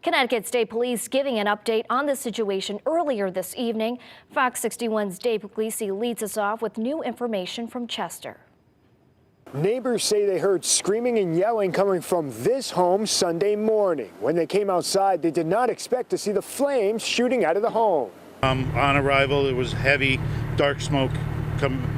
Connecticut State Police giving an update on the situation earlier this evening. Fox 61's Dave Puglisi leads us off with new information from Chester. Neighbors say they heard screaming and yelling coming from this home Sunday morning. When they came outside, they did not expect to see the flames shooting out of the home. On arrival, there was heavy, dark smoke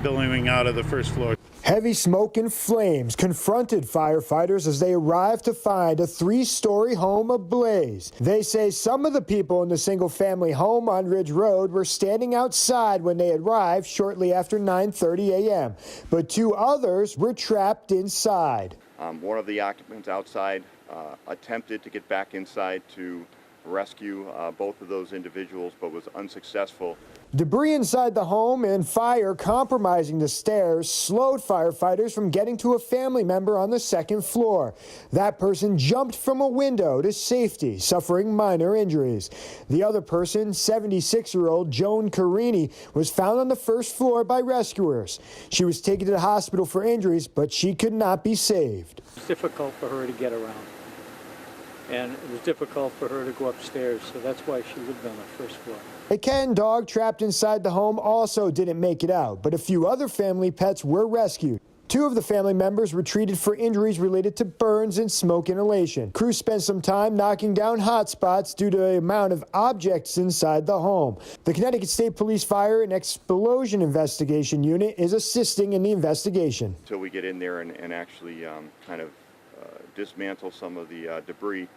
billowing out of the first floor. Heavy smoke and flames confronted firefighters as they arrived to find a three-story home ablaze. They say some of the people in the single-family home on Ridge Road were standing outside when they arrived shortly after 9:30 a.m., but two others were trapped inside. One of the occupants outside attempted to get back inside to rescue both of those individuals, but was unsuccessful. Debris inside the home and fire compromising the stairs slowed firefighters from getting to a family member on the second floor. That person jumped from a window to safety, suffering minor injuries. The other person, 76-year-old Joan Carini, was found on the first floor by rescuers. She was taken to the hospital for injuries, but she could not be saved. It's difficult for her to get around. And it was difficult for her to go upstairs, so that's why she lived on the first floor. A Ken dog trapped inside the home also didn't make it out, but a few other family pets were rescued. Two of the family members were treated for injuries related to burns and smoke inhalation. Crews spent some time knocking down hot spots due to the amount of objects inside the home. The Connecticut State Police Fire and Explosion Investigation Unit is assisting in the investigation. Until we get in there and actually kind of dismantle some of the debris,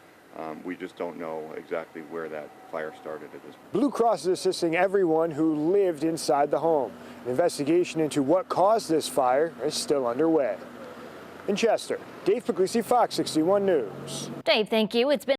we just don't know exactly where that fire started at this point. Blue Cross is assisting everyone who lived inside the home. An investigation into what caused this fire is still underway. In Chester, Dave Puglisi, Fox 61 News. Dave, thank you. It's been